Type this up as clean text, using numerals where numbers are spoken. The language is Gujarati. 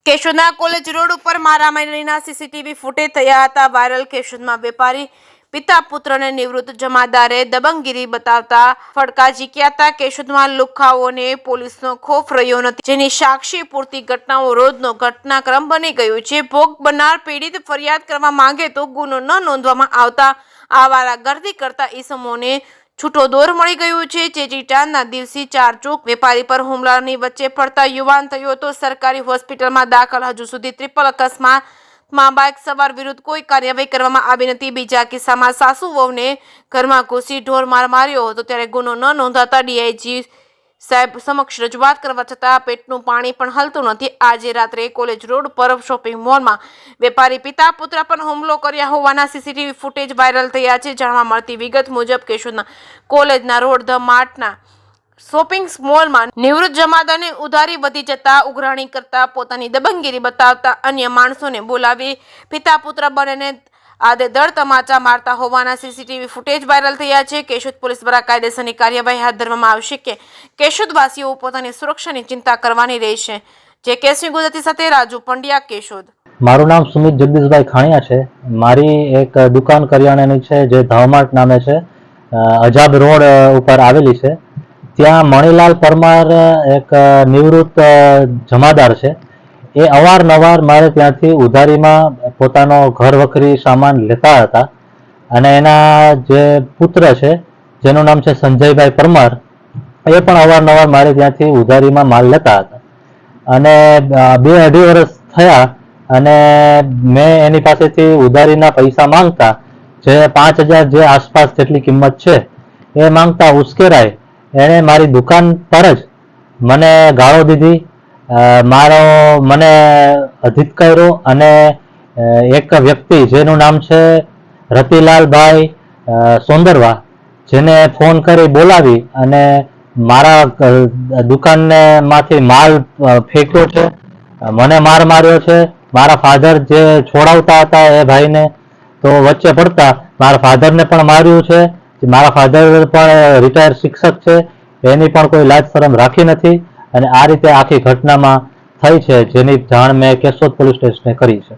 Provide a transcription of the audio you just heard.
કેશોદના કોલેજ રોડ ઉપર મારામારીના સીસીટીવી ફૂટેજ થયા હતા વાયરલ. કેશોદમાં વેપારી પિતા પુત્રને નિવૃત્ત જમાદારે દબંગગીરી બતાવતા ફડકા ઝીક્યા હતા. કેશોદમાં લુખ્ખાઓને પોલીસનો ખોફ રહ્યો નથી, જેની સાક્ષી પૂરતી ઘટનાઓ રોજનો ઘટનાક્રમ બની ગયો છે. ભોગ બનનાર પીડિત ફરિયાદ કરવા માંગે તો ગુનો ન નોંધવામાં આવતા આવારાગર્દી કરતા ઈસમોને છૂટો દોર મળી ગયો છે. ચેટીચાંદના દિવસે ચારચોક વેપારી પર હુમલાની વચ્ચે પડતા યુવાન થયો હતો સરકારી હોસ્પિટલમાં દાખલ. હજુ સુધી ટ્રિપલ અકસ્માતમાં બાઇક સવાર વિરુદ્ધ કોઈ કાર્યવાહી કરવામાં આવી નથી. બીજા કિસ્સામાં સાસુ વહુને ઘરમાં ઘૂસી ઢોર માર માર્યો હતો, ત્યારે ગુનો ન નોંધાતા ડીઆઈજી સાહેબ સમક્ષ રજૂઆત કરવા છતાં પેટનું પાણી પણ હલતું નથી. આજે રાત્રે કોલેજ રોડ પર શોપિંગ મોલમાં વેપારી પિતા પુત્ર પર હુમલો કર્યા હોવાના સીસીટીવી ફૂટેજ વાયરલ થયા છે. જાણવા મળતી વિગત મુજબ કેશોદના કોલેજના રોડ ધ માર્ટના શોપિંગ મોલમાં નિવૃત્ત જમાદારને ઉધારી વધી જતા ઉઘરાણી કરતા પોતાની દબંગગીરી બતાવતા અન્ય માણસોને બોલાવી પિતા પુત્ર બંનેને આડેધડ તમાચા મારતા હોવાના સીસીટીવી ફૂટેજ વાયરલ થયા છે. કેશોદ પોલીસ દ્વારા કાયદેસરની કાર્યવાહી હાથ ધરવામાં આવશે કે કેશોદવાસીઓ પોતાની સુરક્ષાની ચિંતા કરવાની રહેશે. જે કેસની ગુજરાતી સાથે રાજુ પંડ્યા, કેશોદ. મારું નામ સુમિત જગદીશભાઈ ખાણિયા છે. મારી એક દુકાન કરિયાણાની છે જે ધાવમાર્ટ નામે છે, અજાબ રોડ ઉપર આવેલી છે. ત્યાં મણીલાલ પરમાર એક નિવૃત્ત જમાદાર છે. એ અવારનવાર મારે ત્યાંથી ઉધારીમાં પોતાનો ઘર વખરી સામાન લેતા હતા અને એના જે પુત્ર છે જેનું નામ છે સંજયભાઈ પરમાર, એ પણ અવારનવાર મારે ત્યાંથી ઉધારીમાં માલ લેતા હતા અને 2-2.5 વર્ષ થયા અને મેં એની પાસેથી ઉધારીના પૈસા માંગતા, જે 5,000 જે આસપાસ જેટલી કિંમત છે એ માંગતા ઉશ્કેરાય એણે મારી દુકાન પર જ મને ગાળો દીધી, મને અધિત કર્યો અને એક વ્યક્તિ જેનું નામ છે રતિલાલભાઈ સોંદરવા, જેને ફોન કરી બોલાવી અને મારા દુકાનને માંથી માલ ફેંક્યો છે, મને માર માર્યો છે. મારા ફાધર જે છોડાવતા હતા એ ભાઈને, તો વચ્ચે પડતા મારા ફાધરને પણ માર્યું છે. મારા ફાધર પણ રિટાયર શિક્ષક છે, એની પણ કોઈ લાજ શરમ રાખી નથી અને આ રીતે આખી ઘટનામાં થઈ છે, જેની જાણ મેં કેશોદ પોલીસ સ્ટેશને કરી છે.